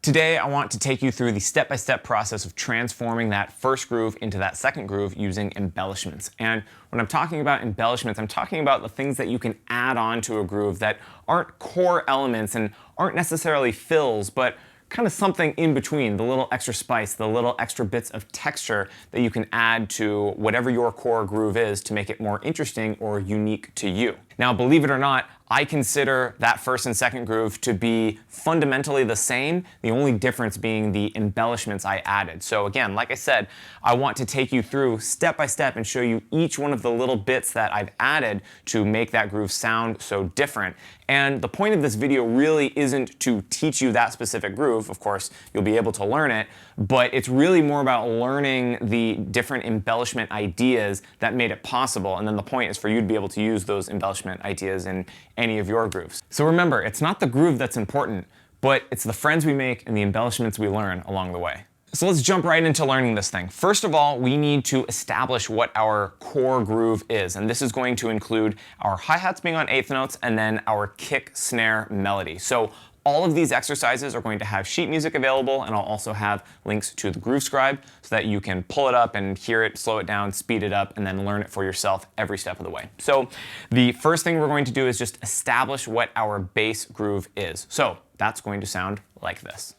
Today, I want to take you through the step-by-step process of transforming that first groove into that second groove using embellishments. And when I'm talking about embellishments, I'm talking about the things that you can add on to a groove that aren't core elements and aren't necessarily fills, but kind of something in between, the little extra spice, the little extra bits of texture that you can add to whatever your core groove is to make it more interesting or unique to you. Now, believe it or not, I consider that first and second groove to be fundamentally the same, the only difference being the embellishments I added. So again, like I said, I want to take you through step by step and show you each one of the little bits that I've added to make that groove sound so different. And the point of this video really isn't to teach you that specific groove. Of course, you'll be able to learn it, but it's really more about learning the different embellishment ideas that made it possible. And then the point is for you to be able to use those embellishment ideas in any of your grooves. So remember, it's not the groove that's important, but it's the friends we make and the embellishments we learn along the way. So let's jump right into learning this thing. First of all, we need to establish what our core groove is, and this is going to include our hi-hats being on eighth notes and then our kick, snare, melody. So all of these exercises are going to have sheet music available, and I'll also have links to the Groove Scribe so that you can pull it up and hear it, slow it down, speed it up, and then learn it for yourself every step of the way. So the first thing we're going to do is just establish what our bass groove is. So that's going to sound like this.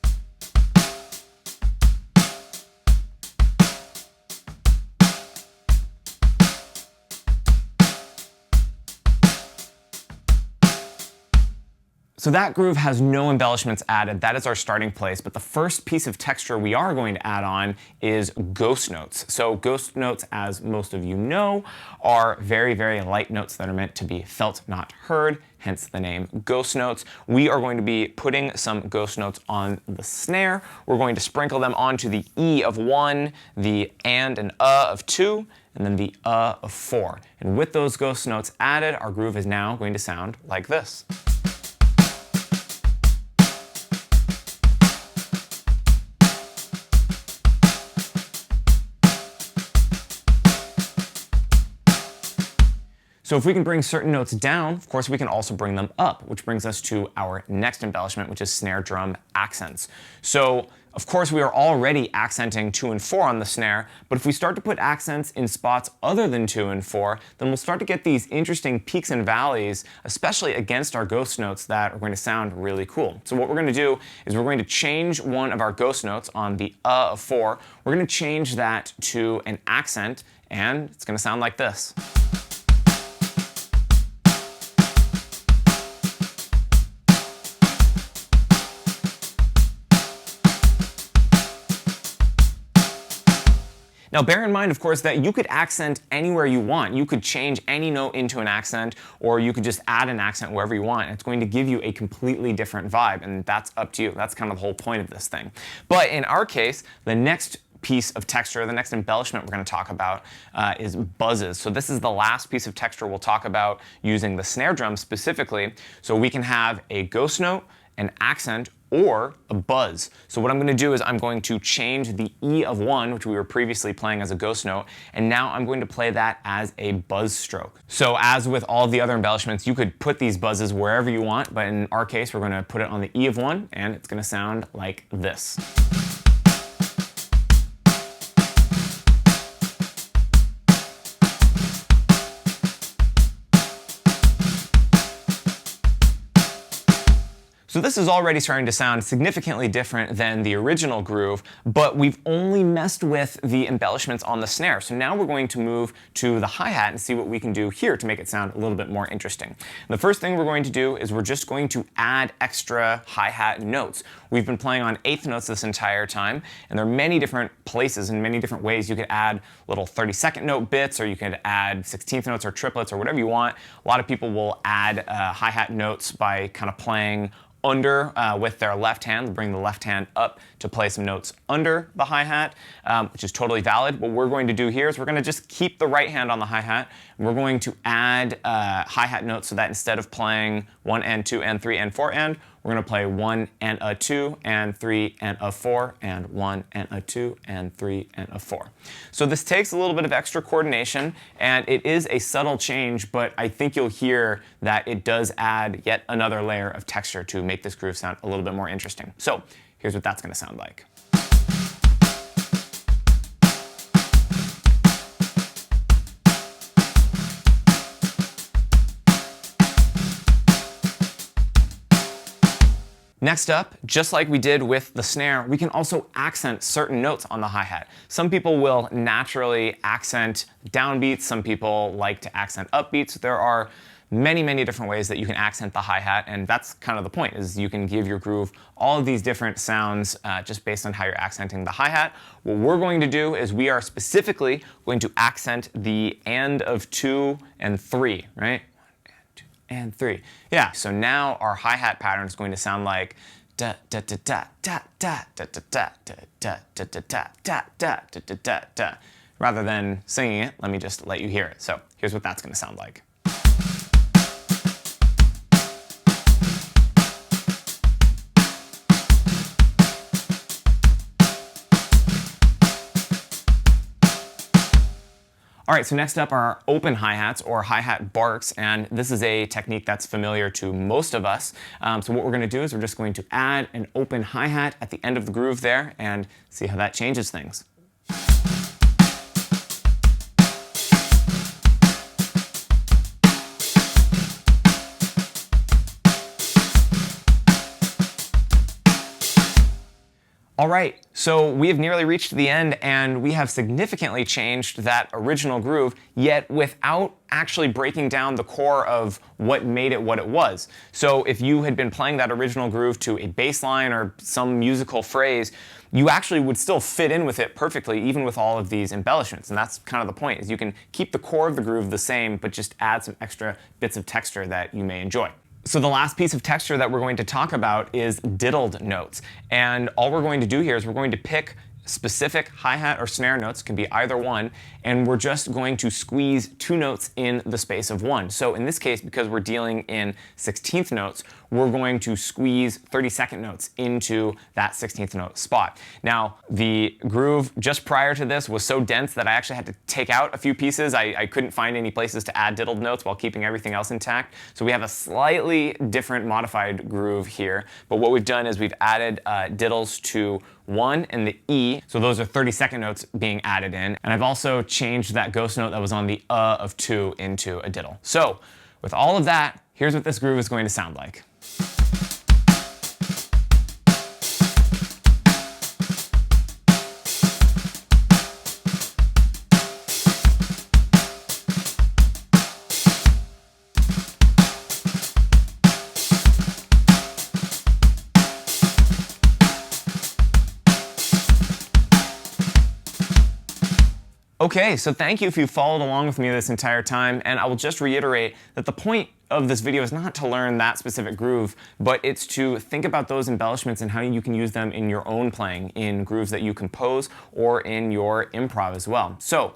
So that groove has no embellishments added. That is our starting place. But the first piece of texture we are going to add on is ghost notes. So ghost notes, as most of you know, are very, very light notes that are meant to be felt, not heard, hence the name ghost notes. We are going to be putting some ghost notes on the snare. We're going to sprinkle them onto the E of 1, the and of 2, and then the of 4. And with those ghost notes added, our groove is now going to sound like this. So if we can bring certain notes down, of course we can also bring them up, which brings us to our next embellishment, which is snare drum accents. So of course we are already accenting 2 and 4 on the snare, but if we start to put accents in spots other than 2 and 4, then we'll start to get these interesting peaks and valleys, especially against our ghost notes, that are going to sound really cool. So what we're going to do is we're going to change one of our ghost notes on the of 4. We're going to change that to an accent, and it's going to sound like this. Now bear in mind, of course, that you could accent anywhere you want. You could change any note into an accent, or you could just add an accent wherever you want. It's going to give you a completely different vibe, and that's up to you. That's kind of the whole point of this thing. But in our case, the next piece of texture, the next embellishment we're going to talk about is buzzes. So this is the last piece of texture we'll talk about using the snare drum specifically. So we can have a ghost note, an accent, or a buzz. So what I'm going to do is I'm going to change the E of 1, which we were previously playing as a ghost note, and now I'm going to play that as a buzz stroke. So as with all of the other embellishments, you could put these buzzes wherever you want, but in our case, we're going to put it on the E of 1, and it's going to sound like this. So this is already starting to sound significantly different than the original groove, but we've only messed with the embellishments on the snare. So now we're going to move to the hi-hat and see what we can do here to make it sound a little bit more interesting. And the first thing we're going to do is we're just going to add extra hi-hat notes. We've been playing on eighth notes this entire time, and there are many different places and many different ways you could add little 32nd note bits, or you could add 16th notes or triplets or whatever you want. A lot of people will add hi-hat notes by kind of playing under with their left hand, bring the left hand up to play some notes under the hi-hat, which is totally valid. What we're going to do here is we're going to just keep the right hand on the hi-hat. We're going to add hi-hat notes so that instead of playing 1 and 2 and 3 and 4 and, we're going to play 1 and a 2 and 3 and a 4 and 1 and a 2 and 3 and a 4. So this takes a little bit of extra coordination, and it is a subtle change, but I think you'll hear that it does add yet another layer of texture to make this groove sound a little bit more interesting. So here's what that's going to sound like. Next up, just like we did with the snare, we can also accent certain notes on the hi-hat. Some people will naturally accent downbeats, some people like to accent upbeats. There are many, many different ways that you can accent the hi-hat, and that's kind of the point, is you can give your groove all of these different sounds just based on how you're accenting the hi-hat. What we're going to do is we are specifically going to accent the and of 2 and 3, right? And 3. Yeah, so now our hi-hat pattern is going to sound like da da da da da da da da da da da da da da da da da da. Rather than singing it, let me just let you hear it. So here's what that's going to sound like. All right, so next up are open hi-hats or hi-hat barks, and this is a technique that's familiar to most of us. So what we're going to do is we're just going to add an open hi-hat at the end of the groove there and see how that changes things. All right, so we have nearly reached the end, and we have significantly changed that original groove, yet without actually breaking down the core of what made it what it was. So if you had been playing that original groove to a bass line or some musical phrase, you actually would still fit in with it perfectly, even with all of these embellishments. And that's kind of the point, is you can keep the core of the groove the same, but just add some extra bits of texture that you may enjoy. So the last piece of texture that we're going to talk about is diddled notes. And all we're going to do here is we're going to pick specific hi-hat or snare notes, can be either one, and we're just going to squeeze 2 notes in the space of 1. So in this case, because we're dealing in 16th notes, we're going to squeeze 32nd notes into that 16th note spot. Now, the groove just prior to this was so dense that I actually had to take out a few pieces. I couldn't find any places to add diddled notes while keeping everything else intact. So we have a slightly different modified groove here. But what we've done is we've added diddles to 1 and the E, so those are 32nd notes being added in. And I've also changed that ghost note that was on the of 2 into a diddle. So with all of that, here's what this groove is going to sound like. Okay, so thank you if you followed along with me this entire time, and I will just reiterate that the point of this video is not to learn that specific groove, but it's to think about those embellishments and how you can use them in your own playing, in grooves that you compose or in your improv as well. So,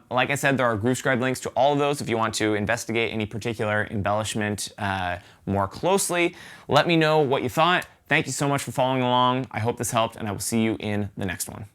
like I said, there are groove scribe links to all of those if you want to investigate any particular embellishment more closely. Let me know what you thought. Thank you so much for following along. I hope this helped, and I will see you in the next one.